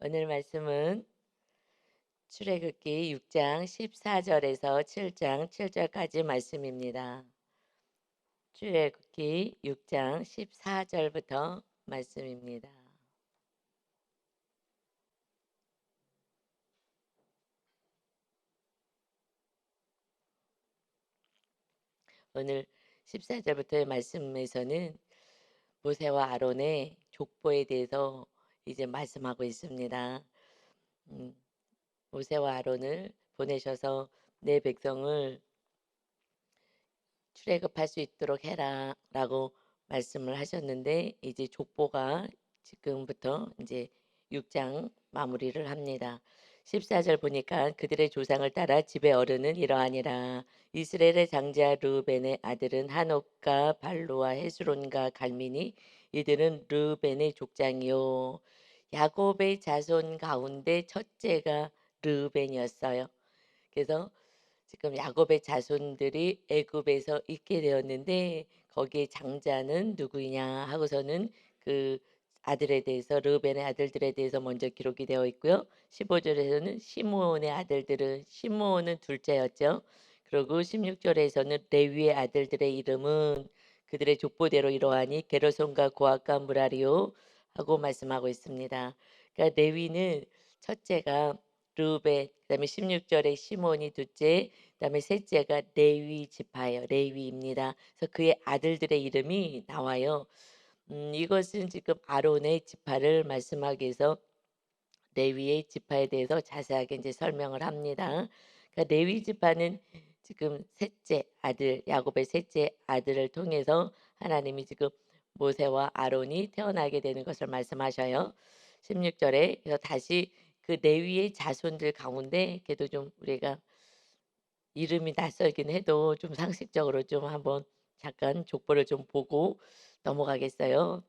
오늘 말씀은 출애굽기 6장 14절에서 7장 7절까지 말씀입니다. 출애굽기 6장 14절부터 말씀입니다. 오늘 14절부터의 말씀에서는 모세와 아론의 족보에 대해서 이제 말씀하고 있습니다. 음, 모세와 아론을 보내셔서 내 백성을 출애굽할 수 있도록 해라라고 말씀을 하셨는데 이제 족보가 지금부터 이제 6장 마무리를 합니다. 14절 보니까 그들의 조상을 따라 집의 어른은 이러하니라. 이스라엘의 장자 르우벤의 아들은 한옥과 발로와 헤스론과 갈미니 이들은 르우벤의 족장이요. 야곱의 자손 가운데 첫째가 르우벤이었어요. 그래서 지금 야곱의 자손들이 애굽에서 있게 되었는데 거기에 장자는 누구이냐 하고서는 그 아들에 대해서 르우벤의 아들들에 대해서 먼저 기록이 되어 있고요. 15절에서는 시므온의 아들들은 시므온은 둘째였죠. 그리고 16절에서는 레위의 아들들의 이름은 그들의 족보대로 이러하니 게르손과 고핫과 무라리요 하고 말씀하고 있습니다. 그러니까 레위는 첫째가 르우벤, 그다음에 16절에 시몬이 둘째, 그다음에 셋째가 레위 지파예요. 레위입니다. 그래서 그의 아들들의 이름이 나와요. 이것은 지금 아론의 지파를 말씀하기 위해서 레위의 지파에 대해서 자세하게 이제 설명을 합니다. 그러니까 레위 지파는 지금 셋째 아들 야곱의 셋째 아들을 통해서 하나님이 지금 모세와 아론이 태어나게 되는 것을 말씀하셔요. 16절에 그래서 다시 그 레위의 자손들 가운데 그래도 좀 우리가 이름이 낯설긴 해도 좀 상식적으로 좀 한번 잠깐 족보를 좀 보고 넘어가겠어요.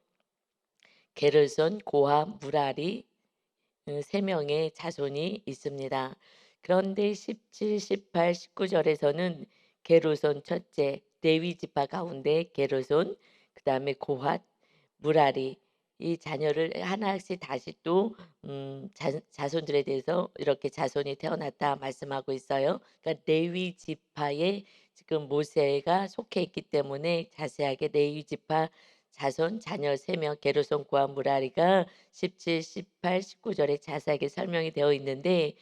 게르손, 고하, 무라리 세 명의 자손이 있습니다. 그런데 17, 18, 19절에서는 게르손 첫째 레위 지파 가운데 게르손, 그다음에 고핫, 무라리 이 자녀를 하나씩 다시 또 자손들에 대해서 이렇게 자손이 태어났다 말씀하고 있어요. 그러니까 레위 지파에 지금 모세가 속해 있기 때문에 자세하게 레위 지파 자손 자녀 3명 게르손 고핫 무라리가 17, 18, 19절에 자세하게 설명이 되어 있는데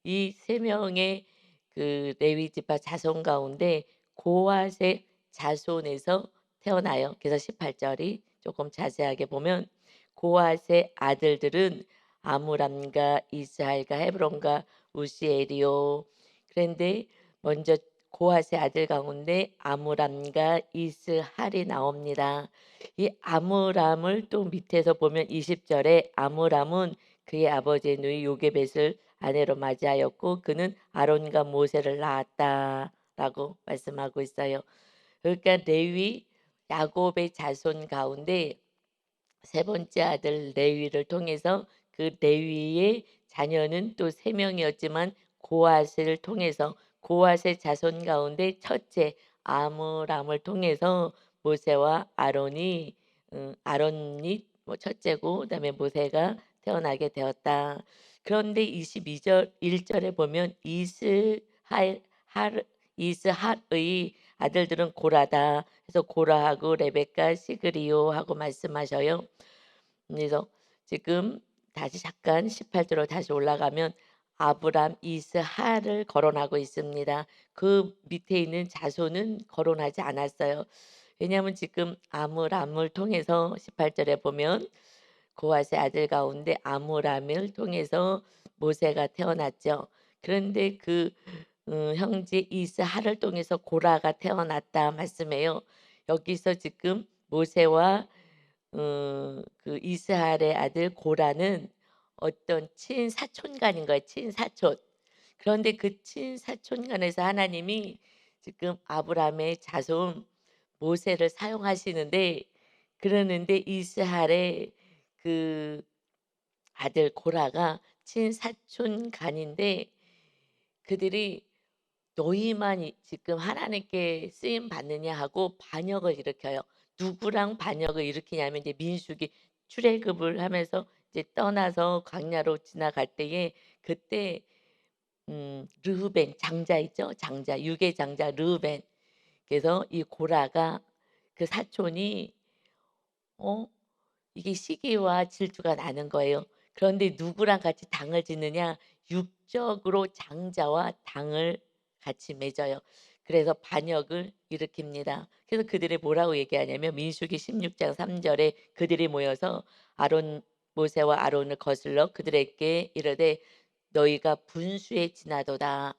이 3명의 그 레위 지파 자손 가운데 고핫의 자손에서 태어나요. 그래서 18절이 조금 자세하게 보면 고핫의 아들들은 아므람과 이스할과 헤브론과 우시엘이요. 그런데 먼저 고핫의 아들 가운데 아므람과 이스할이 나옵니다. 이 아므람을 또 밑에서 보면 20절에 아므람은 그의 아버지의 누이 요게벳을 아내로 맞이하였고 그는 아론과 모세를 낳았다라고 말씀하고 있어요. 그러니까 레위 야곱의 자손 가운데 세 번째 아들 레위를 통해서 그 레위의 자녀는 또 3명이었지만 고앗을 통해서 고앗의 자손 가운데 첫째 아므람을 통해서 모세와 아론이 뭐 첫째고 그다음에 모세가 태어나게 되었다. 그런데 22절 1절에 보면 이스할의 아들들은 고라다. 그래서 고라하고 레베카 시그리오 하고 말씀하셔요. 그래서 지금 다시 잠깐 18절로 다시 올라가면 아브람 이스하를 거론하고 있습니다. 그 밑에 있는 자손은 거론하지 않았어요. 왜냐하면 지금 아므람을 통해서 18절에 보면 고핫의 아들 가운데 아므람을 통해서 모세가 태어났죠. 그런데 그 형제 이스하를 통해서 고라가 태어났다 말씀해요. 여기서 지금 모세와 그 이스할의 아들 고라는 어떤 친사촌간인 거예요. 친사촌. 그런데 그 친사촌간에서 하나님이 지금 아브라함의 자손 모세를 사용하시는데 그러는데 이스할의 그 아들 고라가 친사촌간인데 그들이 너희만 지금 하나님께 쓰임 받느냐 하고 반역을 일으켜요. 누구랑 반역을 일으키냐면 이제 민수기 출애굽을 하면서 이제 떠나서 광야로 지나갈 때에 그때 르우벤 장자 있죠? 장자, 육의 장자 르우벤. 그래서 이 고라가 그 사촌이 어 이게 시기와 질투가 나는 거예요. 그런데 누구랑 같이 당을 짓느냐? 육적으로 장자와 당을 같이 맺어요. 그래서 반역을 일으킵니다. 그래서 그들이 뭐라고 얘기하냐면 민수기 16장 3 절에 그들이 모여서 아론 모세와 아론을 거슬러 그들에게 이르되 "너희가 분수에 지나도다.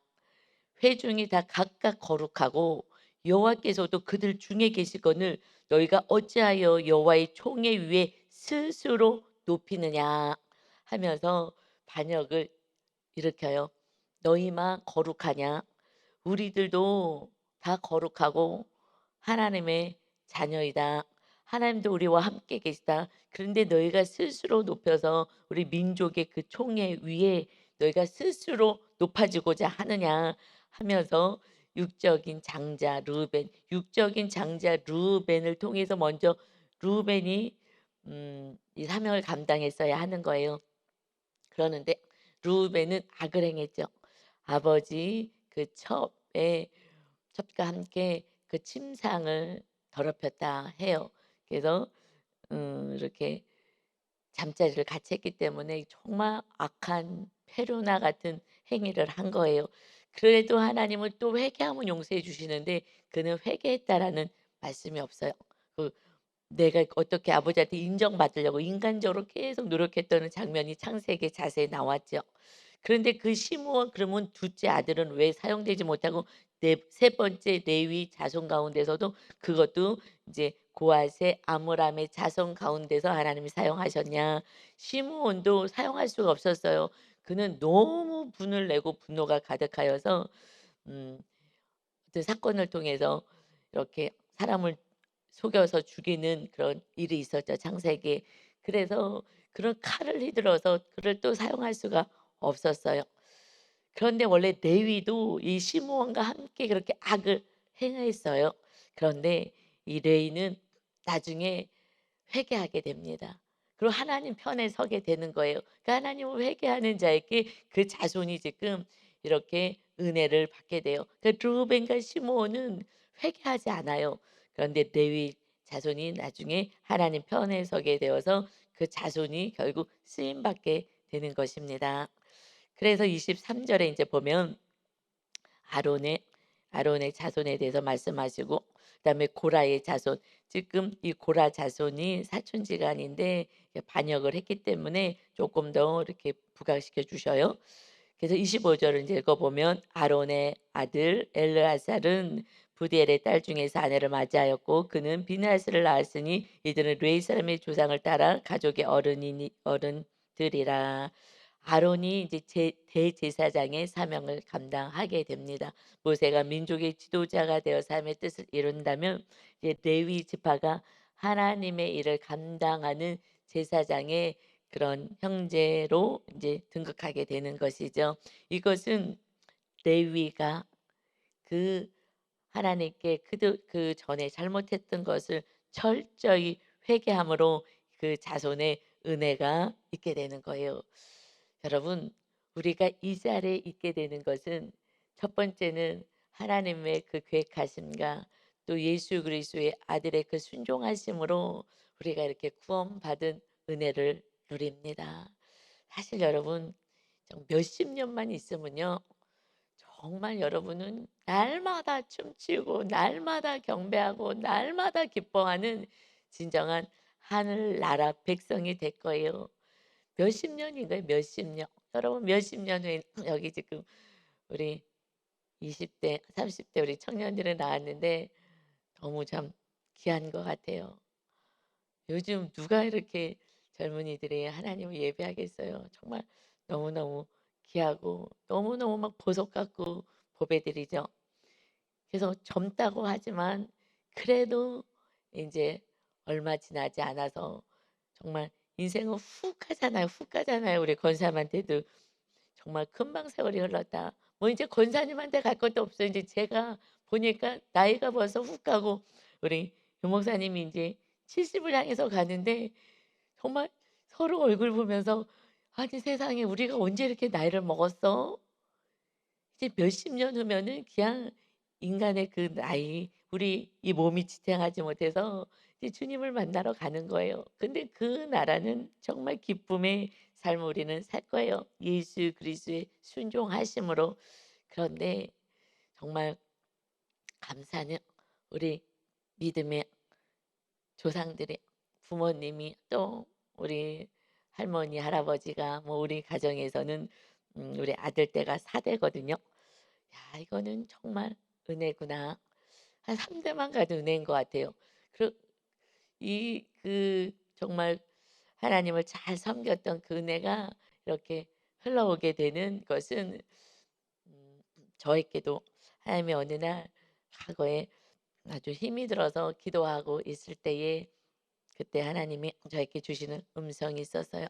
회중이 다 각각 거룩하고 여호와께서도 그들 중에 계시거늘 너희가 어찌하여 여호와의 총회 위에 스스로 높이느냐 하면서 반역을 일으켜요. 너희만 거룩하냐? 우리들도 다 거룩하고 하나님의 자녀이다. 하나님도 우리와 함께 계시다. 그런데 너희가 스스로 높여서 우리 민족의 그 총회 위에 너희가 스스로 높아지고자 하느냐 하면서 육적인 장자 르우벤, 육적인 장자 르우벤을 통해서 먼저 르우벤이 이 사명을 감당했어야 하는 거예요. 그러는데 르우벤은 악을 행했죠. 아버지 그 첩과 함께 그 침상을 더럽혔다 해요. 그래서 이렇게 잠자리를 같이 했기 때문에 정말 악한 페루나 같은 행위를 한 거예요. 그래도 하나님은 또 회개하면 용서해 주시는데 그는 회개했다라는 말씀이 없어요. 그 내가 어떻게 아버지한테 인정받으려고 인간적으로 계속 노력했던 장면이 창세기 자세히 나왔죠. 그런데 그 시므온 그러면 둘째 아들은 왜 사용되지 못하고 세 번째 레위 자손 가운데서도 그것도 이제 고앗의 아므람의 자손 가운데서 하나님이 사용하셨냐. 시므온도 사용할 수가 없었어요. 그는 너무 분을 내고 분노가 가득하여서 음 어떤 사건을 통해서 이렇게 사람을 속여서 죽이는 그런 일이 있었죠, 창세기에. 그래서 그런 칼을 휘둘러서 그를 또 사용할 수가 없었어요. 그런데 원래 레위도 이 시므온과 함께 그렇게 악을 행했어요. 그런데 이 레위는 나중에 회개하게 됩니다. 그리고 하나님 편에 서게 되는 거예요. 그 하나님을 회개하는 자에게 그 자손이 지금 이렇게 은혜를 받게 돼요. 그 르우벤과 시므온은 회개하지 않아요. 그런데 레위 자손이 나중에 하나님 편에 서게 되어서 그 자손이 결국 쓰임 받게 되는 것입니다. 그래서 23 절에 이제 보면 아론의 아론의 자손에 대해서 말씀하시고 그다음에 고라의 자손 지금 이 고라 자손이 사촌지간인데 반역을 했기 때문에 조금 더 이렇게 부각시켜 주셔요. 그래서 25 절을 이제 읽어보면 아론의 아들 엘르아살은 부디엘의 딸 중에서 아내를 맞이하였고 그는 비느하스를 낳았으니 이들은 레위 사람의 조상을 따라 가족의 어른이니 어른들이라. 아론이 이제 대제사장의 사명을 감당하게 됩니다. 모세가 민족의 지도자가 되어 삶의 뜻을 이룬다면 이제 레위 지파가 하나님의 일을 감당하는 제사장의 그런 형제로 이제 등극하게 되는 것이죠. 이것은 레위가 그 하나님께 그 전에 잘못했던 것을 철저히 회개함으로 그 자손의 은혜가 있게 되는 거예요. 여러분, 우리가 이 자리에 있게 되는 것은 첫 번째는 하나님의 그 계획하심과 또 예수 그리스도의 아들의 그 순종하심으로 우리가 이렇게 구원받은 은혜를 누립니다. 사실 여러분, 몇십 년만 있으면요. 정말 여러분은 날마다 춤추고 날마다 경배하고 날마다 기뻐하는 진정한 하늘나라 백성이 될 거예요. 몇십 년인 거예요, 몇십 년. 여러분 몇십 년 후에 여기 지금 우리 20대 30대 우리 청년들이 나왔는데 너무 참 귀한 것 같아요. 요즘 누가 이렇게 젊은이들이 하나님을 예배하겠어요. 정말 너무너무 귀하고 너무너무 막 보석 같고 보배들이죠. 그래서 젊다고 하지만 그래도 이제 얼마 지나지 않아서 정말 인생은 훅 가잖아요. 훅 가잖아요. 우리 권사님한테도 정말 금방 세월이 흘렀다. 뭐 이제 권사님한테 갈 것도 없어요. 이제 제가 보니까 나이가 벌써 훅 가고 우리 유 목사님이 이제 70을 향해서 가는데 정말 서로 얼굴 보면서 '아니 세상에 우리가 언제 이렇게 나이를 먹었어?' 이제 몇십 년 후면은 그냥 인간의 그 나이, 우리 이 몸이 지탱하지 못해서 이제 주님을 만나러 가는 거예요. 근데 그 나라는 정말 기쁨의 삶을 우리는 살 거예요. 예수 그리스도의 순종하심으로. 그런데 정말 감사는 우리 믿음의 조상들이, 부모님이, 또 우리 할머니, 할아버지가, 뭐 우리 가정에서는 우리 아들 떼가 4 대거든요. '야 이거는 정말 은혜구나.' 한 3 대만 가도 은혜인 것 같아요. 그 정말 하나님을 잘 섬겼던 그 은혜가 이렇게 흘러오게 되는 것은 저에게도 하나님이 어느 날 과거에 아주 힘이 들어서 기도하고 있을 때에 그때 하나님이 저에게 주시는 음성이 있어서요.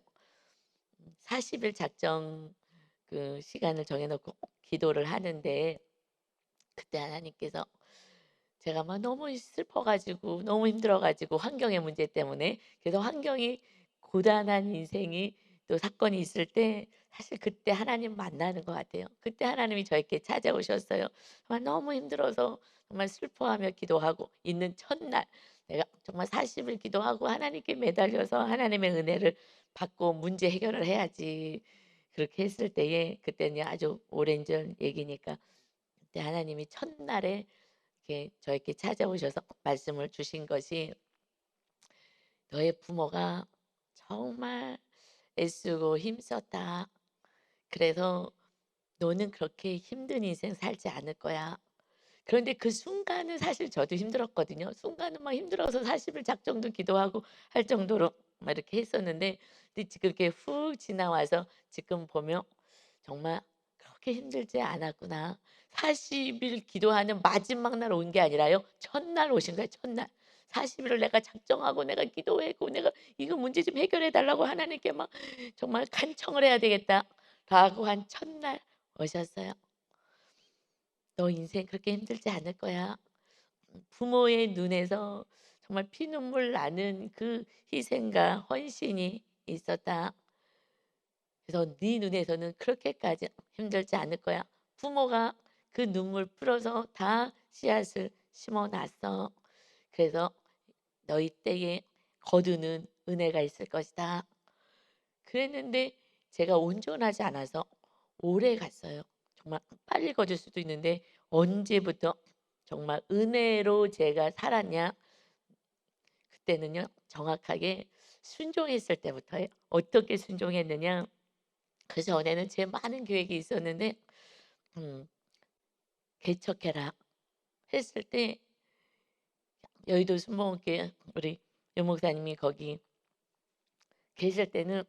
40일 작정 그 시간을 정해 놓고 기도를 하는데, 그때 하나님께서, 제가 막 너무 슬퍼 가지고 너무 힘들어 가지고 환경의 문제 때문에, 그래서 환경이 고단한 인생이 또 사건이 있을 때 사실 그때 하나님 만나는 것 같아요. 그때 하나님이 저에게 찾아오셨어요. 정말 너무 힘들어서 정말 슬퍼하며 기도하고 있는 첫날, 내가 정말 40일 기도하고 하나님께 매달려서 하나님의 은혜를 받고 문제 해결을 해야지. 그렇게 했을 때에, 그때는 아주 오랜 전 얘기니까, 그때 하나님이 첫날에 이렇게 저에게 찾아오셔서 말씀을 주신 것이, "너의 부모가 정말 애쓰고 힘썼다. 그래서 너는 그렇게 힘든 인생 살지 않을 거야." 그런데 그 순간은 사실 저도 힘들었거든요. 순간은 막 힘들어서 40일 작정도 기도하고 할 정도로 막 이렇게 했었는데, 근데 지금 이렇게 훅 지나와서 지금 보면 '정말 그렇게 힘들지 않았구나.' 40일 기도하는 마지막 날 온 게 아니라요. 첫날 오신 거예요, 첫날. 40 일을 내가 작정하고 내가 기도했고 내가 "이거 문제 좀 해결해 달라고 하나님께 막 정말 간청을 해야 되겠다."라고 한 첫날 오셨어요. "너 인생 그렇게 힘들지 않을 거야." 부모의 눈에서 정말 피눈물 나는 그 희생과 헌신이 있었다. 그래서 "네 눈에서는 그렇게까지 힘들지 않을 거야. 부모가 그 눈물 풀어서 다 씨앗을 심어 놨어. 그래서 너희 때에 거두는 은혜가 있을 것이다." 그랬는데 제가 온전하지 않아서 오래 갔어요. 정말 빨리 거둘 수도 있는데, 언제부터 정말 은혜로 제가 살았냐? 그때는요, 정확하게 순종했을 때부터예요. 어떻게 순종했느냐? 그전에는 제 많은 계획이 있었는데, 음 "개척해라." 했을 때, 여의도 순복음교회 우리 유 목사님이 거기 계실 때는,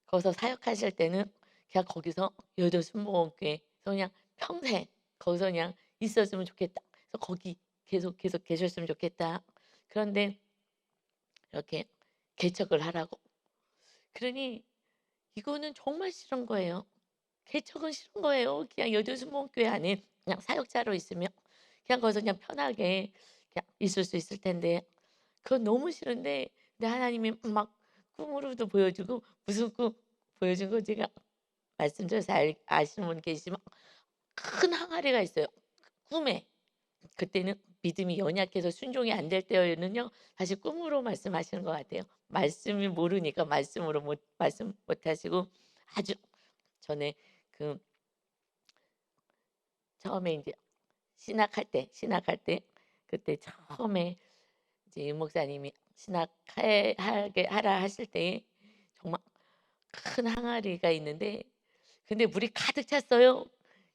거기서 사역하실 때는 그냥 거기서 여의도 순복음교회에서 그냥 평생 거기서 그냥 있었으면 좋겠다. 그래서 거기 계속 계셨으면 좋겠다. 그런데 이렇게 개척을 하라고. 그러니 이거는 정말 싫은 거예요. 개척은 싫은 거예요. 그냥 여주 순복음교회 안에 그냥 사역자로 있으면 그냥 거기서 그냥 편하게 그냥 있을 수 있을 텐데, 그건 너무 싫은데, 근데 하나님이 막 꿈으로도 보여주고, 무슨 꿈 보여준 거 제가 말씀드려서 아시는 분 계시지만, 큰 항아리가 있어요, 꿈에. 그때는 믿음이 연약해서 순종이 안 될 때에는요, 사실 꿈으로 말씀하시는 것 같아요. 말씀을 모르니까 말씀으로 못 말씀 못 하시고, 아주 전에 그 처음에 인제 신학할 때 그때 처음에 이제 유 목사님이 신학해 하게 하라 하실 때에 정말 큰 항아리가 있는데, 근데 물이 가득 찼어요.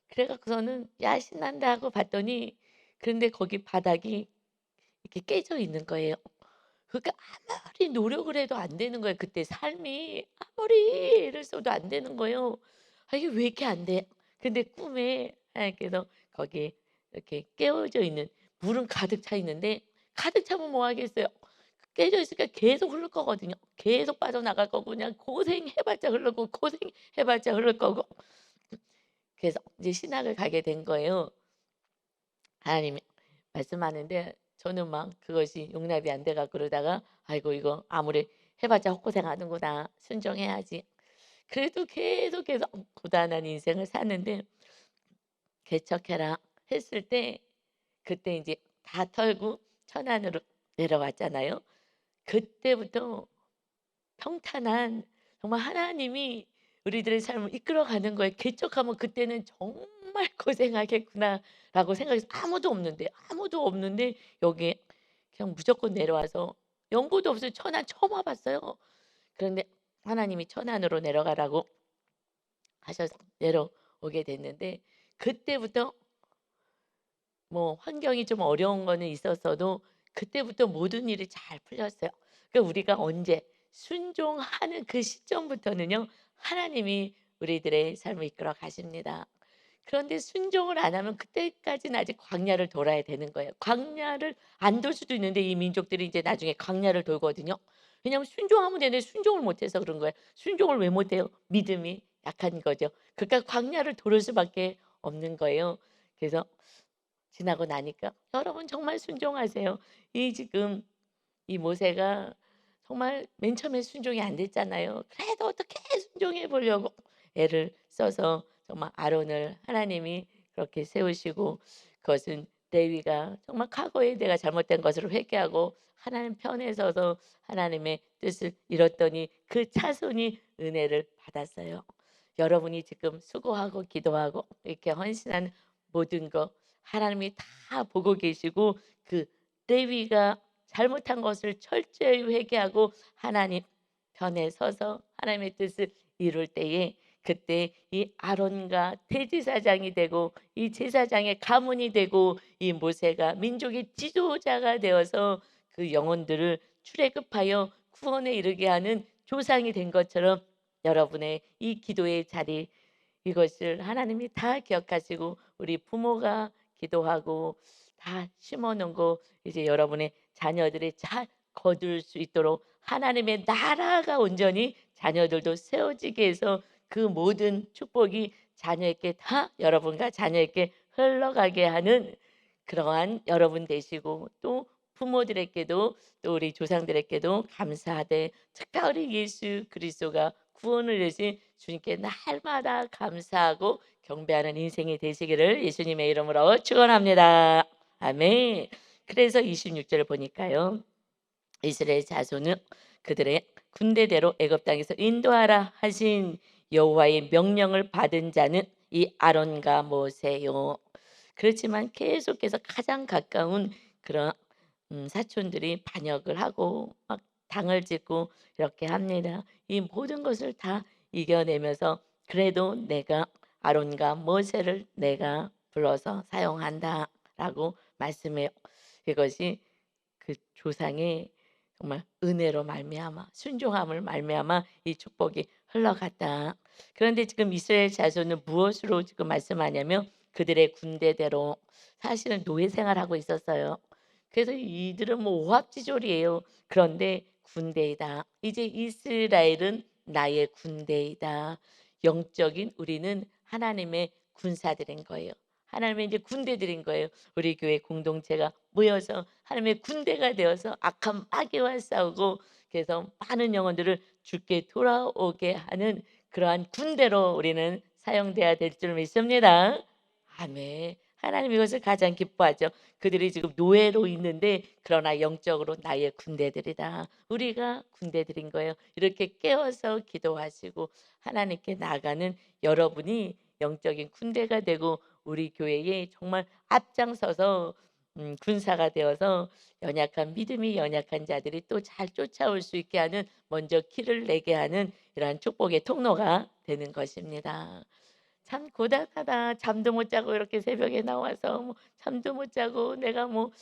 그래 갖고서는 '야 신난다.' 하고 봤더니, 그런데 거기 바닥이 이렇게 깨져 있는 거예요. 그러니까 아무리 노력을 해도 안 되는 거예요. 그때 삶이 아무리 애를 써도 안 되는 거예요. '아 이게 왜 이렇게 안 돼?' 근데 꿈에 하나님께서 거기에 이렇게 깨어져 있는, 물은 가득 차 있는데, 가득 차면 뭐 하겠어요. 깨져 있으니까 계속 흐를 거거든요. 계속 빠져나갈 거고, 그냥 고생해 봤자 흐르고 고생해 봤자 흐를 거고. 그래서 이제 신학을 가게 된 거예요. 하나님이 말씀하는데 저는 막 그것이 용납이 안 돼 갖고, 그러다가 '아이고 이거 아무리 해봤자 헛고생하는구나. 순종해야지. 그래도 계속해서 고단한 인생을 사는데 개척해라 했을 때 그때 이제 다 털고 천안으로 내려왔잖아요. 그때부터 평탄한 정말 하나님이 우리들의 삶을 이끌어가는 거에 개척하면 그때는 '정말 고생하겠구나.'라고 생각해서 아무도 없는데 여기에 그냥 무조건 내려와서 연고도 없어요. 천안 처음 와 봤어요. 그런데 하나님이 천안으로 내려가라고 하셔서 내려오게 됐는데 그때부터 뭐 환경이 좀 어려운 거는 있었어도 그때부터 모든 일이 잘 풀렸어요. 그러니까 우리가 언제 순종하는 그 시점부터는요. 하나님이 우리들의 삶을 이끌어 가십니다. 그런데 순종을 안 하면 그때까지는 아직 광야를 돌아야 되는 거예요. 광야를 안 돌 수도 있는데 이 민족들이 이제 나중에 광야를 돌거든요. 왜냐하면 순종하면 되는데 순종을 못 해서 그런 거예요. 순종을 왜 못 해요? 믿음이 약한 거죠. 그러니까 광야를 돌을 수밖에 없는 거예요. 그래서 지나고 나니까 여러분 정말 순종하세요. 이 지금 이 모세가 정말 맨 처음에 순종이 안 됐잖아요. 그래도 어떻게 순종해 보려고 애를 써서 정말 아론을 하나님이 그렇게 세우시고 그것은 레위가 정말 과거에 내가 잘못된 것을 회개하고 하나님 편에 서서 하나님의 뜻을 이뤘더니 그 자손이 은혜를 받았어요. 여러분이 지금 수고하고 기도하고 이렇게 헌신한 모든 것 하나님이 다 보고 계시고 그 레위가 잘못한 것을 철저히 회개하고 하나님 편에 서서 하나님의 뜻을 이룰 때에 그때 이 아론과 대제사장이 되고 이 제사장의 가문이 되고 이 모세가 민족의 지도자가 되어서 그 영혼들을 출애굽하여 구원에 이르게 하는 조상이 된 것처럼 여러분의 이 기도의 자리 이것을 하나님이 다 기억하시고 우리 부모가 기도하고 다 심어 놓은 거 이제 여러분의 자녀들이 잘 거둘 수 있도록 하나님의 나라가 온전히 자녀들도 세워지게 해서 그 모든 축복이 자녀에게 다 여러분과 자녀에게 흘러가게 하는 그러한 여러분 되시고 또 부모들에게도 또 우리 조상들에게도 감사하되 특별히 예수 그리스도가 구원을 내신 주님께 날마다 감사하고 경배하는 인생이 되시기를 예수님의 이름으로 축원합니다. 아멘. 그래서 26절 보니까요. 이스라엘 자손은 그들의 군대대로 애굽 땅에서 인도하라 하신 여호와의 명령을 받은 자는 이 아론과 모세요. 그렇지만 계속해서 가장 가까운 그런 사촌들이 반역을 하고 막 당을 짓고 이렇게 합니다. 이 모든 것을 다 이겨내면서 그래도 내가 아론과 모세를 내가 불러서 사용한다라고 말씀해요. 이것이 그 조상의 정말 은혜로 말미암아 순종함을 말미암아 이 축복이 흘러갔다. 그런데 지금 이스라엘 자손은 무엇으로 지금 말씀하냐면 그들의 군대대로 사실은 노예 생활하고 있었어요. 그래서 이들은 뭐 오합지졸이에요. 그런데 군대이다. 이제 이스라엘은 나의 군대이다. 영적인 우리는 하나님의 군사들인 거예요. 하나님의 이제 군대들인 거예요. 우리 교회 공동체가 모여서 하나님의 군대가 되어서 악한 마귀와 싸우고 그래서 많은 영혼들을 주께 돌아오게 하는 그러한 군대로 우리는 사용돼야 될 줄 믿습니다. 아멘. 하나님 이것을 가장 기뻐하죠. 그들이 지금 노예로 있는데 그러나 영적으로 나의 군대들이다. 우리가 군대들인 거예요. 이렇게 깨어서 기도하시고 하나님께 나아가는 여러분이 영적인 군대가 되고 우리 교회에 정말 앞장서서 군사가 되어서 연약한 믿음이 연약한 자들이 또 잘 쫓아올 수 있게 하는 먼저 길을 내게 하는 이러한 축복의 통로가 되는 것입니다. 참 고단하다. 잠도 못 자고 이렇게 새벽에 나와서 뭐 잠도 못 자고 내가 뭐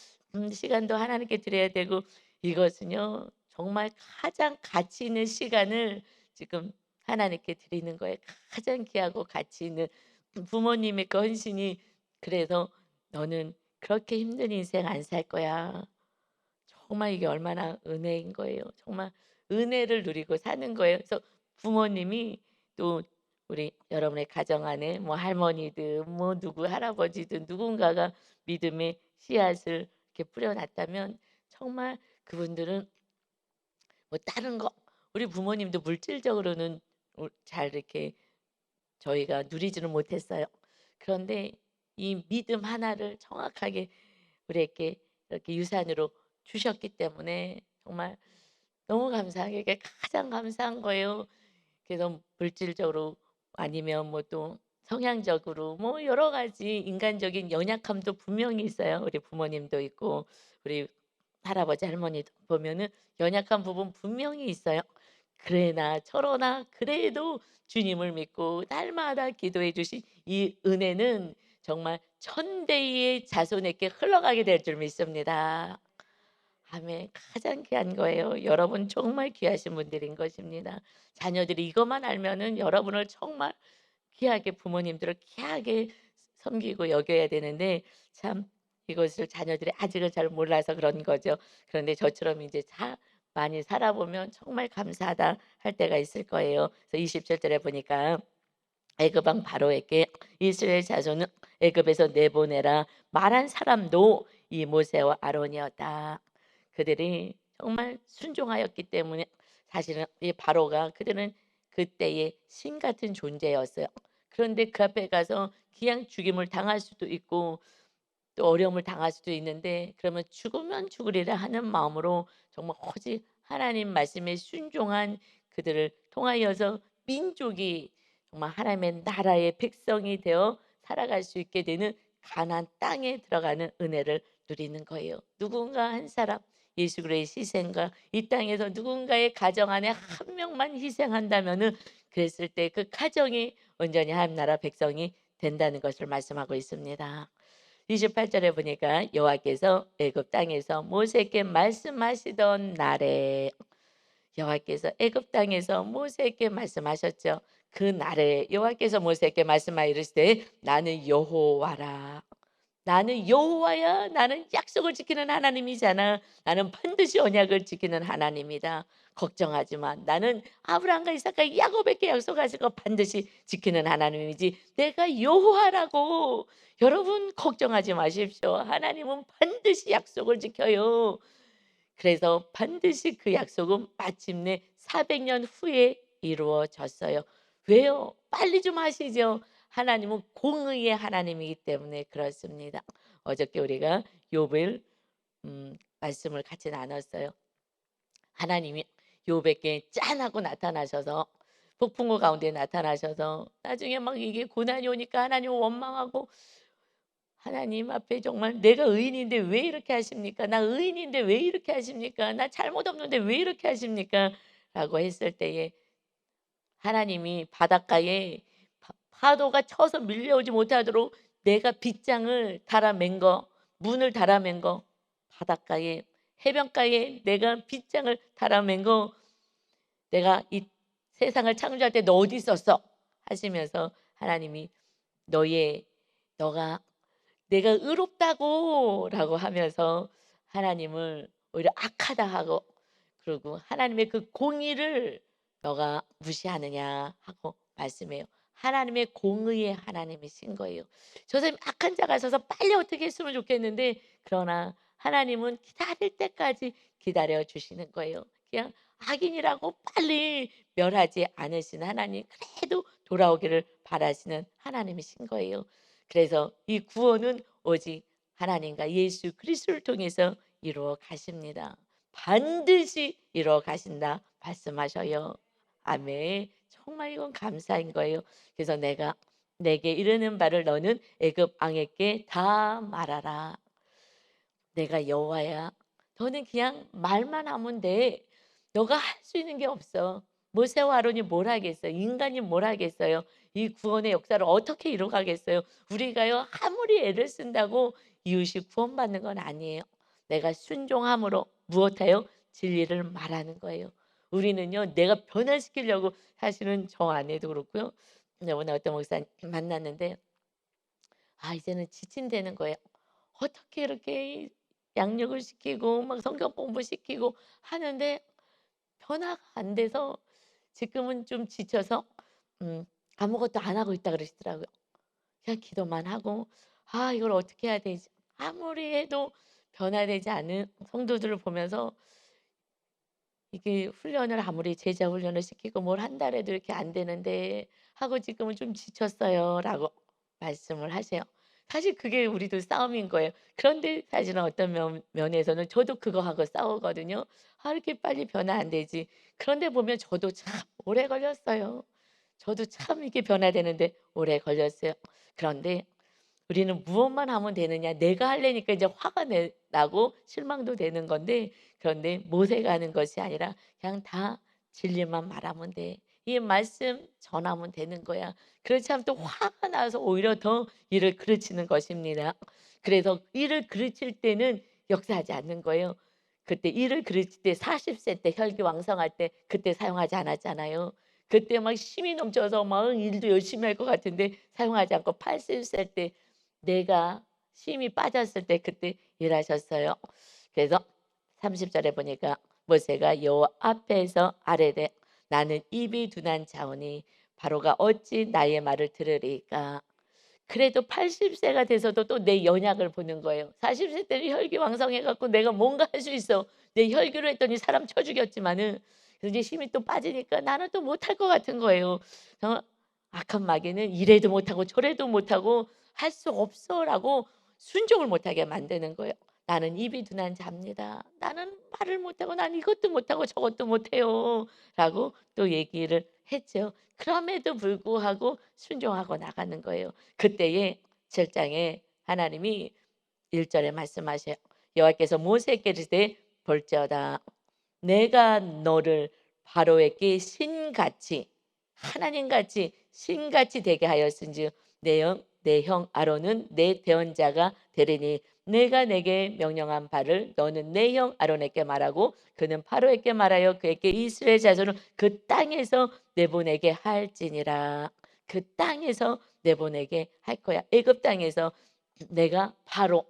시간도 하나님께 드려야 되고 이것은요. 정말 가장 가치 있는 시간을 지금 하나님께 드리는 거예요. 가장 귀하고 가치 있는 부모님의 그 헌신이 그래서 "너는 그렇게 힘든 인생 안 살 거야." 정말 이게 얼마나 은혜인 거예요. 정말 은혜를 누리고 사는 거예요. 그래서 부모님이 또 우리 여러분의 가정 안에 뭐 할머니든 뭐 누구 할아버지든 누군가가 믿음의 씨앗을 이렇게 뿌려 놨다면 정말 그분들은 뭐 다른 거 우리 부모님도 물질적으로는 잘 이렇게 저희가 누리지는 못했어요. 그런데 이 믿음 하나를 정확하게 우리에게 이렇게 유산으로 주셨기 때문에 정말 너무 감사하게 이게 가장 감사한 거예요. 그래서 물질적으로 아니면 뭐 또 성향적으로 뭐 여러 가지 인간적인 연약함도 분명히 있어요. 우리 부모님도 있고 우리 할아버지 할머니도 보면은 연약한 부분 분명히 있어요. 그래나 저러나 그래도 주님을 믿고 날마다 기도해 주신 이 은혜는 정말 천대의 자손에게 흘러가게 될 줄 믿습니다. 아멘. 가장 귀한 거예요. 여러분 정말 귀하신 분들인 것입니다. 자녀들이 이것만 알면은 여러분을 정말 귀하게 부모님들을 귀하게 섬기고 여겨야 되는데 참 이것을 자녀들이 아직은 잘 몰라서 그런 거죠. 그런데 저처럼 이제 많이 살아보면 정말 감사하다 할 때가 있을 거예요. 그래서 27절에 보니까 애굽 왕 바로에게 이스라엘 자손은 애굽에서 내보내라 말한 사람도 이 모세와 아론이었다. 그들이 정말 순종하였기 때문에 사실은 이 바로가 그들은 그때의 신 같은 존재였어요. 그런데 그 앞에 가서 그냥 죽임을 당할 수도 있고 또 어려움을 당할 수도 있는데 그러면 죽으면 죽으리라 하는 마음으로 정말 오직 하나님 말씀에 순종한 그들을 통하여서 민족이 정말 하나님의 나라의 백성이 되어 살아갈 수 있게 되는 가나안 땅에 들어가는 은혜를 누리는 거예요. 누군가 한 사람 예수 그리스도의 희생과 이 땅에서 누군가의 가정 안에 한 명만 희생한다면은 그랬을 때 그 가정이 온전히 하나님 나라 백성이 된다는 것을 말씀하고 있습니다. 28절에 보니까 여호와께서 애굽 땅에서 모세에게 말씀하시던 날에 여호와께서 애굽 땅에서 모세에게 말씀하셨죠. 그 날에 여호와께서 모세에게 말씀하여 이르시되 나는 여호와라. 나는 여호와야. 나는 약속을 지키는 하나님이잖아. 나는 반드시 언약을 지키는 하나님이다. 걱정하지 마. 나는 아브라함과 이삭과 야곱에게 약속하신 거 반드시 지키는 하나님이지. 내가 여호와라고. 여러분 걱정하지 마십시오. 하나님은 반드시 약속을 지켜요. 그래서 반드시 그 약속은 마침내 400년 후에 이루어졌어요. 왜요? 빨리 좀 하시죠. 하나님은 공의의 하나님이기 때문에 그렇습니다. 어저께 우리가 욥을 말씀을 같이 나눴어요. 하나님이 욥에게 짠하고 나타나셔서 폭풍우 가운데 나타나셔서 나중에 막 이게 고난이 오니까 하나님 원망하고 하나님 앞에 정말 '내가 의인인데 왜 이렇게 하십니까? 나 의인인데 왜 이렇게 하십니까? 나 잘못 없는데 왜 이렇게 하십니까?' 라고 했을 때에 하나님이 바닷가에 파도가 쳐서 밀려오지 못하도록 내가 빗장을 달아맨 거, 문을 달아맨 거, 바닷가에 해변가에 내가 빗장을 달아맨 거, 내가 이 세상을 창조할 때 너 어디 있었어? 하시면서 하나님이 너의 너가 내가 의롭다고라고 하면서 하나님을 오히려 악하다 하고 그리고 하나님의 그 공의를 너가 무시하느냐 하고 말씀해요. 하나님의 공의의 하나님이신 거예요. 저 사람이 악한 자가 있어서 빨리 어떻게 했으면 좋겠는데 그러나 하나님은 기다릴 때까지 기다려 주시는 거예요. 그냥 악인이라고 빨리 멸하지 않으시는 하나님 그래도 돌아오기를 바라시는 하나님이신 거예요. 그래서 이 구원은 오직 하나님과 예수 그리스도를 통해서 이루어 가십니다. 반드시 이루어 가신다 말씀하셔요. 아멘. 정말 이건 감사인 거예요. 그래서 내가 내게 이르는 바를 너는 애굽 왕에게 다 말하라. 내가 여호와야. 너는 그냥 말만 하면 돼. 너가 할 수 있는 게 없어. 모세와 아론이 뭘 하겠어요? 인간이 뭘 하겠어요? 이 구원의 역사를 어떻게 이루어가겠어요? 우리가요 아무리 애를 쓴다고 이웃이 구원받는 건 아니에요. 내가 순종함으로 무엇해요? 진리를 말하는 거예요. 우리는요 내가 변화시키려고 사실은 저 안에도 그렇고요. 오늘 어떤 목사님 만났는데 이제는 지친다는 거예요. 어떻게 이렇게 양육을 시키고 막 성경 공부시키고 하는데 변화가 안 돼서 지금은 좀 지쳐서 음 아무것도 안 하고 있다 그러시더라고요. 그냥 기도만 하고 이걸 어떻게 해야 되지? 아무리 해도 변화되지 않은 성도들을 보면서 이게 훈련을 아무리 제자 훈련을 시키고 뭘 한다 해도 이렇게 안 되는데 하고 지금은 좀 지쳤어요라고 말씀을 하세요. 사실 그게 우리도 싸움인 거예요. 그런데 사실은 어떤 면에서는 저도 그거하고 싸우거든요. '아 이렇게 빨리 변화 안 되지.' 그런데 보면 저도 참 오래 걸렸어요. 저도 참 이게 변화되는데 오래 걸렸어요. 그런데 우리는 무엇만 하면 되느냐. 내가 하려니까 이제 화가 나고 실망도 되는 건데 그런데 모세가 하는 것이 아니라 그냥 다 진리만 말하면 돼. 이 말씀 전하면 되는 거야. 그렇지 않으면 또 화가 나서 오히려 더 일을 그르치는 것입니다. 그래서 일을 그르칠 때는 역사하지 않는 거예요. 그때 일을 그르칠 때 40세 때 혈기왕성할 때 그때 사용하지 않았잖아요. 그때 막 힘이 넘쳐서 막 일도 열심히 할 것 같은데 사용하지 않고 80세 때 내가 힘이 빠졌을 때 그때 일하셨어요. 그래서 30 절에 보니까 모세가 여호와 앞에서 아뢰되 나는 입이 둔한 자오니 바로가 어찌 나의 말을 들으리까. 그래도 80 세가 돼서도 또 내 연약을 보는 거예요. 40세 때는 혈기왕성해 갖고 내가 뭔가 할 수 있어. 내 혈기로 했더니 사람 쳐 죽였지만은 그래서 이제 힘이 또 빠지니까 나는 또 못할 것 같은 거예요. 악한 마귀는 이래도 못하고 저래도 못하고 "할 수 없어."라고 순종을 못하게 만드는 거예요. "나는 입이 둔한 자입니다. 나는 말을 못하고 난 이것도 못하고 저것도 못해요."라고 또 얘기를 했죠. 그럼에도 불구하고 순종하고 나가는 거예요. 그때에 7 장에 하나님이 1 절에 말씀하셔요. 여호와께서 모세에게 이르시되 볼지어다 내가 너를 바로에게 신같이 하나님같이 신같이 되게 하였은즉 내 형 아론은 내 대언자가 되리니 내가 내게 명령한 바를 너는 내 형 아론에게 말하고 그는 바로에게 말하여 그에게 이스라엘 자손을 그 땅에서 내보내게 할지니라. 그 땅에서 내보내게 할 거야. 애굽 땅에서 내가 바로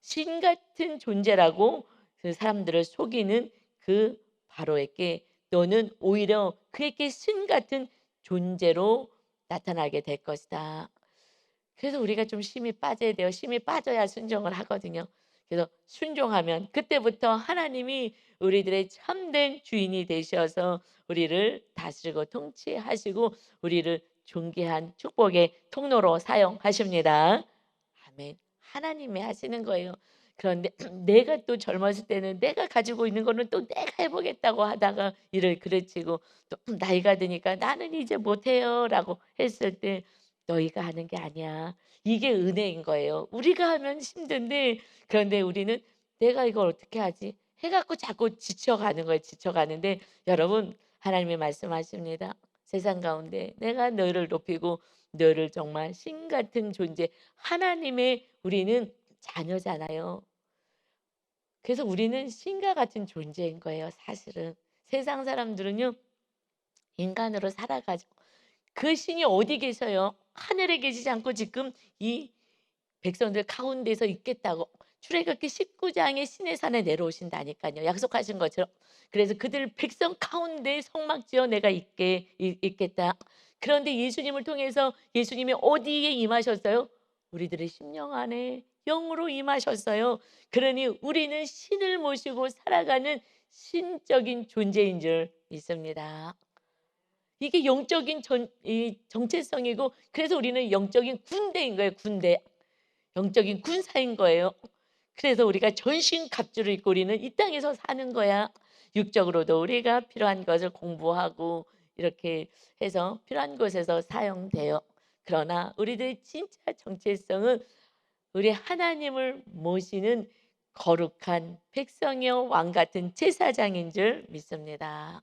신 같은 존재라고 그 사람들을 속이는 그 바로에게 너는 오히려 그에게 신 같은 존재로 나타나게 될 것이다. 그래서 우리가 좀 힘이 빠져야 돼요. 힘이 빠져야 순종을 하거든요. 그래서 순종하면 그때부터 하나님이 우리들의 참된 주인이 되셔서 우리를 다스리고 통치하시고 우리를 존귀한 축복의 통로로 사용하십니다. 아멘. 하나님이 하시는 거예요. 그런데 내가 또 젊었을 때는 내가 가지고 있는 거는 또 내가 해 보겠다고 하다가 일을 그르치고 또 나이가 드니까 "나는 이제 못 해요."라고 했을 때 "너희가 하는 게 아니야." 이게 은혜인 거예요. 우리가 하면 힘든데 그런데 우리는 '내가 이걸 어떻게 하지?' 해 갖고 자꾸 지쳐가는 거예요. 지쳐가는데 여러분 하나님이 말씀하십니다. 세상 가운데 내가 너희를 높이고 너를 정말 신 같은 존재 하나님의 우리는 자녀잖아요. 그래서 우리는 신과 같은 존재인 거예요 사실은. 세상 사람들은요 인간으로 살아가죠. 그 신이 어디 계셔요? 하늘에 계시지 않고 지금 이 백성들 가운데서 있겠다고 출애굽기 19 장에 신의 산에 내려오신다니까요 약속하신 것처럼. 그래서 그들 백성 가운데 성막 지어 내가 있겠다. 그런데 예수님을 통해서 예수님이 어디에 임하셨어요? 우리들의 심령 안에 영으로 임하셨어요. 그러니 우리는 신을 모시고 살아가는 신적인 존재인 줄 믿습니다. 이게 영적인 이 정체성이고 그래서 우리는 영적인 군대인 거예요, 군대. 영적인 군사인 거예요. 그래서 우리가 전신갑주를 입고 우리는 이 땅에서 사는 거야. 육적으로도 우리가 필요한 것을 공부하고 이렇게 해서 필요한 곳에서 사용돼요. 그러나 우리들의 진짜 정체성은 우리 하나님을 모시는 거룩한 백성이요 왕 같은 제사장인 줄 믿습니다.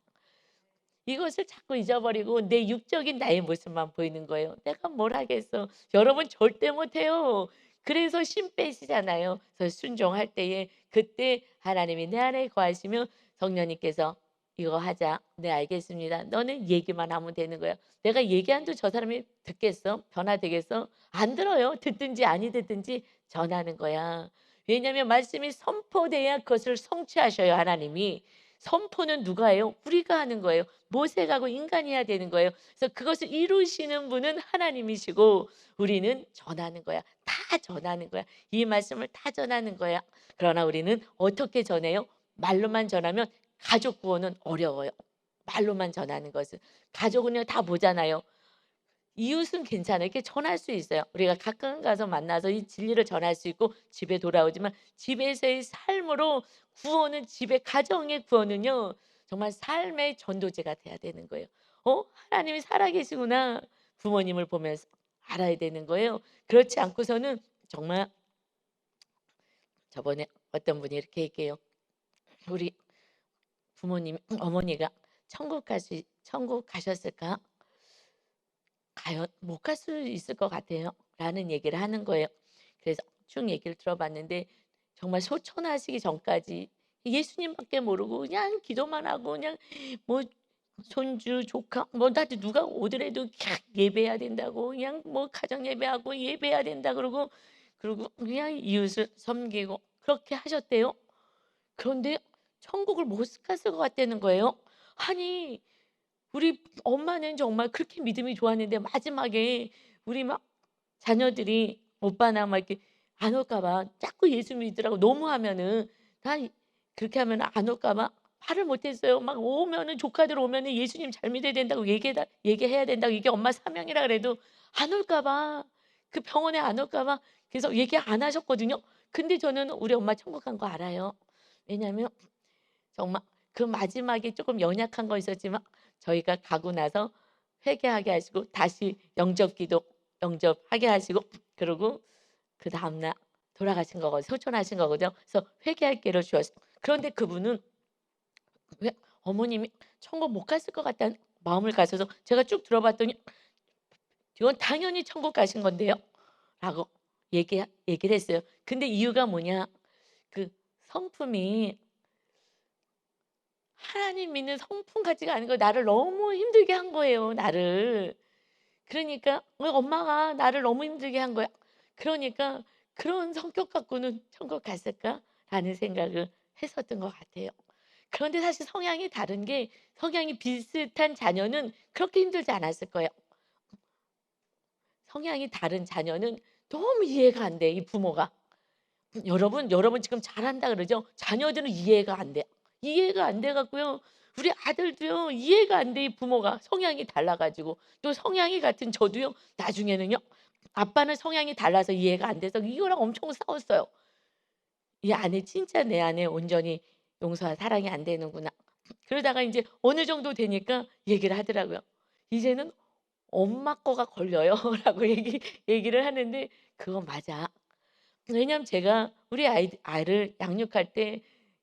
이것을 자꾸 잊어버리고 내 육적인 나의 모습만 보이는 거예요. '내가 뭘 하겠어.' 여러분 절대 못해요. 그래서 심 빼시잖아요. 그래서 순종할 때에 그때 하나님이 내 안에 거하시면 성령님께서 "이거 하자. 네 알겠습니다." 너는 얘기만 하면 되는 거야. 내가 얘기한도 저 사람이 듣겠어? 변화되겠어? 안 들어요. 듣든지 아니 듣든지 전하는 거야. 왜냐하면 말씀이 선포돼야 그것을 성취하셔요 하나님이. 선포는 누가 해요? 우리가 하는 거예요. 모세가고 인간이 해야 되는 거예요. 그래서 그것을 이루시는 분은 하나님이시고 우리는 전하는 거야. 다 전하는 거야. 이 말씀을 다 전하는 거야. 그러나 우리는 어떻게 전해요? 말로만 전하면 가족 구원은 어려워요. 말로만 전하는 것은. 가족은요 다 보잖아요. 이웃은 괜찮아요. 이렇게 전할 수 있어요. 우리가 가끔 가서 만나서 이 진리를 전할 수 있고 집에 돌아오지만 집에서의 삶으로 구원은 집의 가정의 구원은요. 정말 삶의 전도제가 돼야 되는 거예요. 하나님이 살아계시구나. 부모님을 보면서 알아야 되는 거예요. 그렇지 않고서는 정말 저번에 어떤 분이 이렇게 얘기해요. 우리 부모님 어머니가 천국 가셨을까? 과연 못 갈 수 있을 것 같아요. 라는 얘기를 하는 거예요. 그래서 쭉 얘기를 들어봤는데 정말 소천하시기 전까지 예수님밖에 모르고 그냥 기도만 하고 그냥 뭐 손주, 조카 뭐 나한테 누가 오더라도 그냥 예배해야 된다고 그냥 뭐 가정 예배하고 예배해야 된다 그러고 그냥 이웃을 섬기고 그렇게 하셨대요. 그런데 천국을 못 갔을 것 같다는 거예요. 아니 우리 엄마는 정말 그렇게 믿음이 좋았는데 마지막에 우리 막 자녀들이 오빠나 막 이렇게 안 올까 봐 자꾸 예수 믿으라고 너무하면은 다 그렇게 하면 안 올까 봐 말을 못 했어요. 막 오면은 조카들 오면은 예수님 잘 믿어야 된다고 얘기해야 된다고 이게 엄마 사명이라 그래도 안 올까 봐. 그 병원에 안 올까 봐 계속 얘기 안 하셨거든요. 근데 저는 우리 엄마 천국 간 거 알아요. 왜냐면 정말 그 마지막에 조금 연약한 거 있었지만 저희가 가고 나서 회개하게 하시고 다시 영접기도 영접하게 하시고 그러고 그다음 날 돌아가신 거거든요. 소천하신 거거든요. 그래서 회개할 기회를 주었어요. 그런데 그분은 왜 어머님이 천국 못 갔을 것 같다는 마음을 가져서 제가 쭉 들어봤더니 "이건 당연히 천국 가신 건데요." 라고 얘기를 했어요. 근데 이유가 뭐냐? 그 성품이 하나님 믿는 성품 같지가 않은 거예요. 나를 너무 힘들게 한 거예요, 나를. 그러니까 왜 엄마가 나를 너무 힘들게 한 거야. 그러니까 '그런 성격 갖고는 천국 갔을까?'라는 생각을 했었던 것 같아요. 그런데 사실 성향이 다른 게 성향이 비슷한 자녀는 그렇게 힘들지 않았을 거예요. 성향이 다른 자녀는 너무 이해가 안 돼, 이 부모가. 여러분 지금 잘한다 그러죠? 자녀들은 이해가 안 돼요. 이해가 안 돼 갖고요. 우리 아들도요. 이해가 안 돼 이 부모가 성향이 달라 가지고. 또 성향이 같은 저도요. 나중에는요. 아빠는 성향이 달라서 이해가 안 돼서 이거랑 엄청 싸웠어요. '이 아내 진짜 내 아내 온전히 용서와 사랑이 안 되는구나.' 그러다가 인제 어느 정도 되니까 얘기를 하더라고요. "이제는 엄마 거가 걸려요." 라고 얘기를 하는데 그거 맞아. 왜냐하면 제가 우리 아이를 양육할 때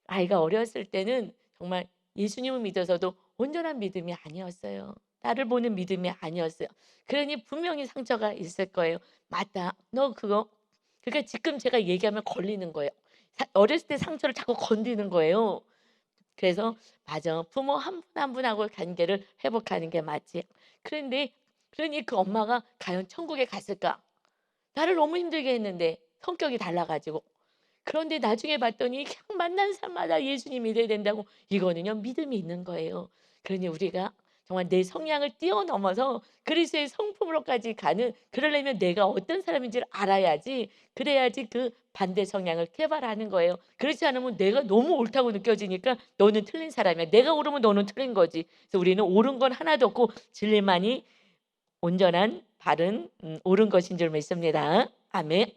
아이가 어렸을 때는 정말 예수님을 믿어서도 온전한 믿음이 아니었어요. 나를 보는 믿음이 아니었어요. 그러니 분명히 상처가 있을 거예요. "맞다. 너 그거." 그러니까 지금 제가 얘기하면 걸리는 거예요. 어렸을 때 상처를 자꾸 건드는 거예요. 그래서 "맞아. 부모 한 분 한 분하고 관계를 회복하는 게 맞지." 그런데 그러니 그 엄마가 과연 천국에 갔을까? 나를 너무 힘들게 했는데 성격이 달라 가지고. 그런데 나중에 봤더니 그냥 만난 사람마다 예수님 믿어야 된다고 이거는요 믿음이 있는 거예요. 그러니 우리가 정말 내 성향을 뛰어넘어서 그리스도의 성품으로까지 가는 그러려면 내가 어떤 사람인지를 알아야지 그래야지 그 반대 성향을 개발하는 거예요. 그렇지 않으면 내가 너무 옳다고 느껴지니까 너는 틀린 사람이야. 내가 옳으면 너는 틀린 거지. 그래서 우리는 옳은 건 하나도 없고 진리만이 온전한 바른 옳은 것인 줄 믿습니다. 아멘.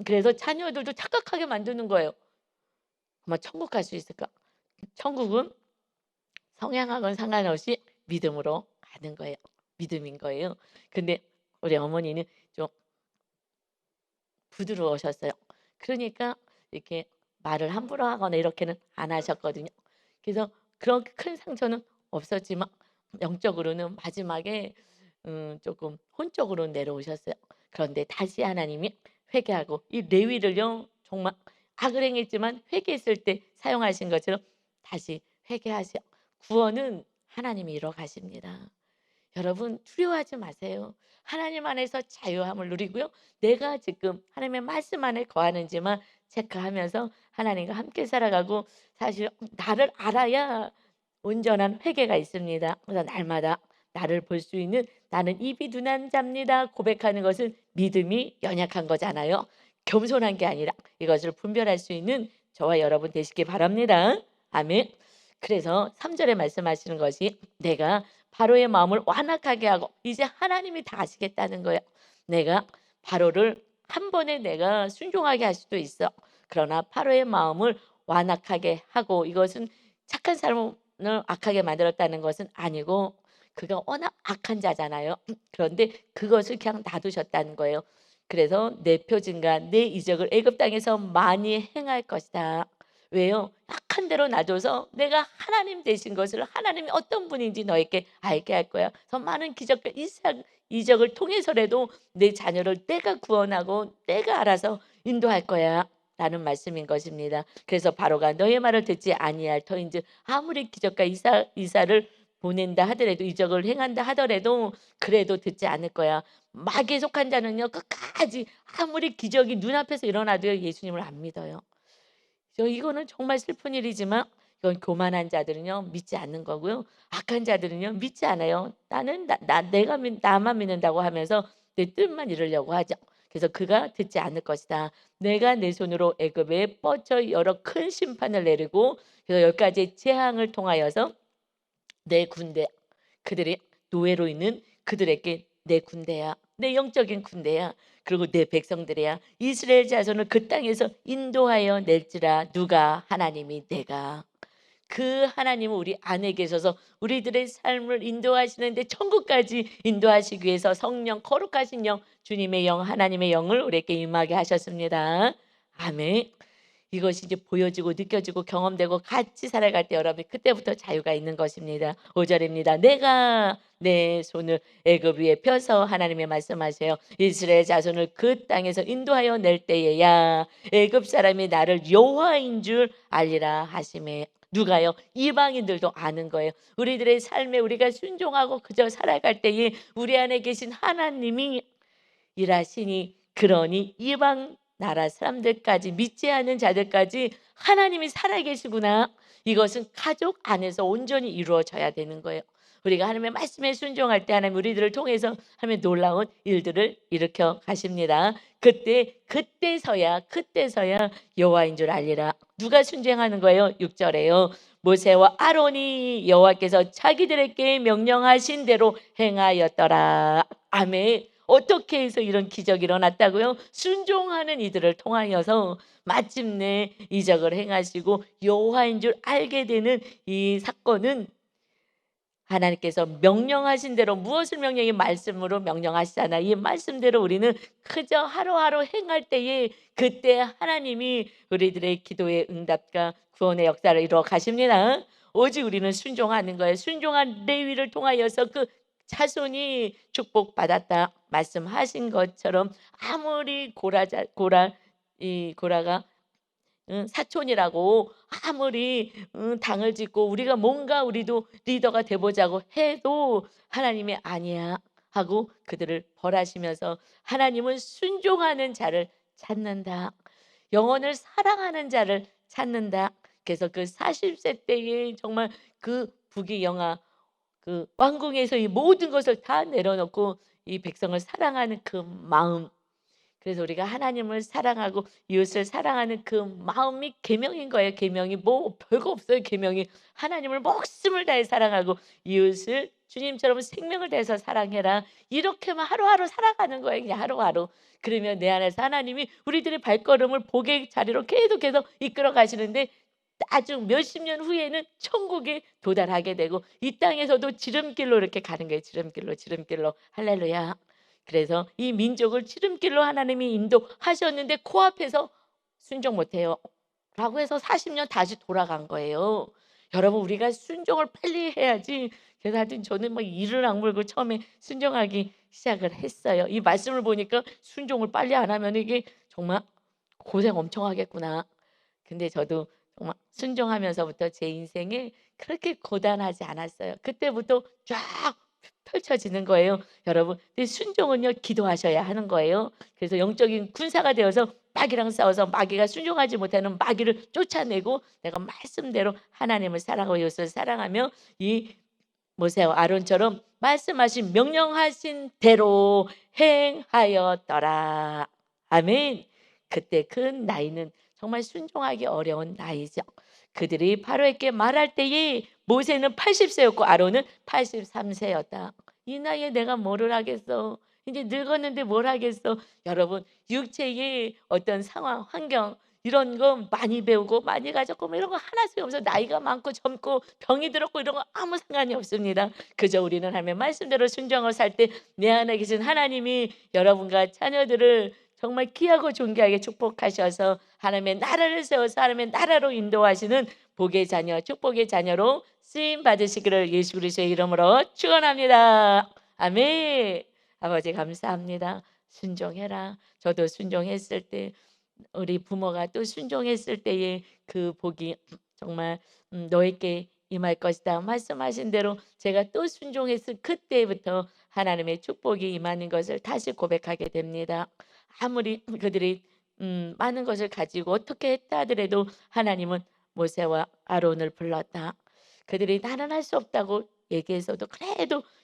그래서 자녀들도 착각하게 만드는 거예요. 정말 천국 갈 수 있을까? 천국은 성향하고는 상관없이 믿음으로 가는 거예요. 믿음인 거예요. 근데 우리 어머니는 좀 부드러우셨어요. 그러니까 이렇게 말을 함부로 하거나 이렇게는 안 하셨거든요. 그래서 그렇게 큰 상처는 없었지만 영적으로는 마지막에 조금 혼적으로 내려오셨어요. 그런데 다시 하나님이 회개하고 이 레위를요 정말 악을 행했지만 회개했을 때 사용하신 것처럼 다시 회개하셔 구원은 하나님이 이뤄 가십니다. 여러분 두려워하지 마세요. 하나님 안에서 자유함을 누리고요. 내가 지금 하나님의 말씀 안에 거하는지만 체크하면서 하나님과 함께 살아가고 사실 나를 알아야 온전한 회개가 있습니다. 그래서 날마다 나를 볼 수 있는 '나는 입이 둔한 자입니다.' 고백하는 것은 믿음이 연약한 거잖아요. 겸손한 게 아니라 이것을 분별할 수 있는 저와 여러분 되시기 바랍니다. 아멘. 그래서 3 절에 말씀하시는 것이 내가 바로의 마음을 완악하게 하고 이제 하나님이 다 아시겠다는 거예요. 내가 바로를 한 번에 내가 순종하게 할 수도 있어. 그러나 바로의 마음을 완악하게 하고 이것은 착한 사람을 악하게 만들었다는 것은 아니고 그가 워낙 악한 자잖아요. 그런데 그것을 그냥 놔두셨다는 거예요. 그래서 내 표징과 내 이적을 애굽 땅에서 많이 행할 것이다. 왜요? 약한 대로 놔둬서 내가 하나님 되신 것을 하나님이 어떤 분인지 너에게 알게 할 거야. 더 많은 기적과 이적을 통해서라도 내 자녀를 내가 구원하고 내가 알아서 인도할 거야. 라는 말씀인 것입니다. 그래서 바로가 너의 말을 듣지 아니할 터인즉 아무리 기적과 이사를 보낸다 하더라도 이적을 행한다 하더라도 그래도 듣지 않을 거야. 마귀에 속한 자는요 끝까지 아무리 기적이 눈앞에서 일어나도 예수님을 안 믿어요. 이거는 정말 슬픈 일이지만 이건 교만한 자들은요 믿지 않는 거고요. 악한 자들은요 믿지 않아요. 나는 내가 나만 믿는다고 하면서 내 뜻만 이루려고 하죠. 그래서 그가 듣지 않을 것이다. 내가 내 손으로 애굽에 뻗쳐 여러 큰 심판을 내리고 그래서 10가지 재앙을 통하여서 내 군대 그들이 노예로 있는 그들에게 내 군대야. 내 영적인 군대야. 그리고 내 백성들이야. 이스라엘 자손을 그 땅에서 인도하여 낼지라. 누가? 하나님이 내가. 그 하나님은 우리 안에 계셔서 우리들의 삶을 인도하시는데 천국까지 인도하시기 위해서 성령 거룩하신 영 주님의 영 하나님의 영을 우리에게 임하게 하셨습니다. 아멘. 이것이 이제 보여지고 느껴지고 경험되고 같이 살아갈 때 여러분 그때부터 자유가 있는 것입니다. 5 절입니다. 내가 내 손을 애굽 위에 펴서 하나님의 말씀하세요. 이스라엘 자손을 그 땅에서 인도하여 낼 때에야 애굽 사람이 나를 여호와인 줄 알리라 하심에 누가요? 이방인들도 아는 거예요. 우리들의 삶에 우리가 순종하고 그저 살아갈 때에 우리 안에 계신 하나님이 일하시니 그러니 이방 나라 사람들까지 믿지 않는 자들까지 하나님이 살아계시구나. 이것은 가족 안에서 온전히 이루어져야 되는 거예요. 우리가 하나님의 말씀에 순종할 때 하나님 우리들을 통해서 하나님의 놀라운 일들을 일으켜 가십니다. 그때서야 여호와인 줄 알리라. 누가 순종하는 거예요? 6절에요. 모세와 아론이 여호와께서 자기들에게 명령하신 대로 행하였더라. 아멘. 어떻게 해서 이런 기적이 일어났다고요? 순종하는 이들을 통하여서 마침내 이적을 행하시고 여호와인 줄 알게 되는 이 사건은 하나님께서 명령하신 대로 무엇을 명령이 말씀으로 명령하시잖아. 이 말씀대로 우리는 그저 하루하루 행할 때에 그때 하나님이 우리들의 기도의 응답과 구원의 역사를 이루어 가십니다. 오직 우리는 순종하는 거예요. 순종한 레위를 통하여서 그 자손이 축복받았다 말씀하신 것처럼 아무리 고라가 사촌이라고 아무리 당을 짓고 우리가 뭔가 우리도 리더가 돼 보자고 해도 하나님이 아니야 하고 그들을 벌하시면서 하나님은 순종하는 자를 찾는다. 영혼을 사랑하는 자를 찾는다. 그래서 그 40세 때에 정말 그 부귀영화 그 왕궁에서 이 모든 것을 다 내려놓고 이 백성을 사랑하는 그 마음 그래서 우리가 하나님을 사랑하고 이웃을 사랑하는 그 마음이 계명인 거예요. 계명이 뭐 별거 없어요. 계명이 하나님을 목숨을 다해 사랑하고 이웃을 주님처럼 생명을 다해서 사랑해라. 이렇게만 하루하루 살아가는 거예요. 그냥 하루하루. 그러면 내 안에서 하나님이 우리들의 발걸음을 복의 자리로 계속해서 이끌어 가시는데 나중 몇십 년 후에는 천국에 도달하게 되고 이 땅에서도 지름길로 이렇게 가는 거예요. 지름길로 할렐루야. 그래서 이 민족을 지름길로 하나님이 인도하셨는데 코앞에서 순종 못해요 라고 해서 40년 다시 돌아간 거예요. 여러분 우리가 순종을 빨리 해야지. 그래서 하여튼 저는 뭐 이를 악물고 처음에 순종하기 시작을 했어요. 이 말씀을 보니까 순종을 빨리 안 하면 이게 정말 고생 엄청 하겠구나. 근데 저도 정말 순종하면서부터 제 인생에 그렇게 고단하지 않았어요. 그때부터 쫙 펼쳐지는 거예요. 여러분, 근데 순종은요 기도하셔야 하는 거예요. 그래서 영적인 군사가 되어서 마귀랑 싸워서 마귀가 순종하지 못하는 마귀를 쫓아내고 내가 말씀대로 하나님을 사랑하고 이웃을 사랑하며 이 모세와 아론처럼 말씀하신 명령하신 대로 행하였더라. 아멘. 그때 그 나이는 정말 순종하기 어려운 나이죠. 그들이 바로에게 말할 때에 모세는 80세였고 아론은 83세였다. 이 나이에 내가 뭐를 하겠어. 이제 늙었는데 뭘 하겠어. 여러분 육체의 어떤 상황, 환경 이런 거 많이 배우고 많이 가졌고 뭐 이런 거 하나 소용없어. 나이가 많고 젊고 병이 들었고 이런 거 아무 상관이 없습니다. 그저 우리는 하나님의 말씀대로 순종을 살 때 내 안에 계신 하나님이 여러분과 자녀들을 정말 귀하고 존귀하게 축복하셔서 하나님의 나라를 세워서 하나님의 나라로 인도하시는 복의 자녀, 축복의 자녀로 쓰임 받으시기를 예수 그리스도의 이름으로 축원합니다. 아멘. 아버지 감사합니다. 순종해라. 저도 순종했을 때 우리 부모가 또 순종했을 때의 그 복이 정말 너에게 임할 것이다 말씀하신 대로 제가 또 순종했을 그때부터 하나님의 축복이 임하는 것을 다시 고백하게 됩니다. 아무리 그들이 많은 것을 가지고 어떻게 했다 하더라도 하나님은 모세와 아론을 불렀다. 그들이 나는 할 수 없다고 얘기해서도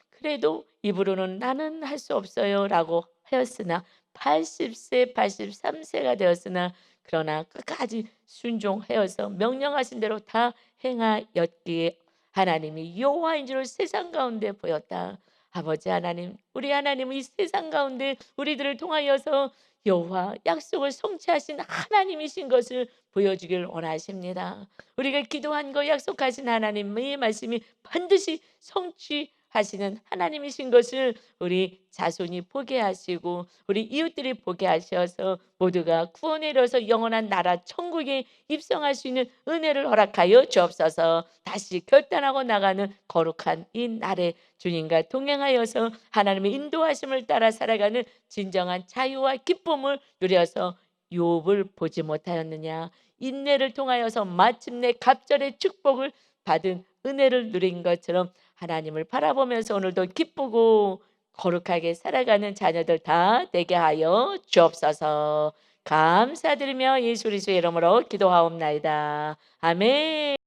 그래도 입으로는 나는 할 수 없어요라고 하였으나 80세, 83세가 되었으나 그러나 끝까지 순종하여서 명령하신 대로 다 행하였기에 하나님이 여호와인 줄 세상 가운데 보였다. 아버지 하나님, 우리 하나님은 이 세상 가운데 우리들을 통하여서 여호와 약속을 성취하신 하나님이신 것을 보여주길 원하십니다. 우리가 기도한 거 약속하신 하나님의 말씀이 반드시 성취하시는 하나님이신 것을 우리 자손이 보게 하시고 우리 이웃들이 보게 하셔서 모두가 구원에 이르러서 영원한 나라 천국에 입성할 수 있는 은혜를 허락하여 주옵소서. 다시 결단하고 나가는 거룩한 이 날에 주님과 동행하여서 하나님의 인도하심을 따라 살아가는 진정한 자유와 기쁨을 누려서 욥을 보지 못하였느냐. 인내를 통하여서 마침내 갑절의 축복을 받은 은혜를 누린 것처럼 하나님을 바라보면서 오늘도 기쁘고 거룩하게 살아가는 자녀들 다 되게 하여 주옵소서. 감사드리며 예수 그리스도의 이름으로 기도하옵나이다. 아멘.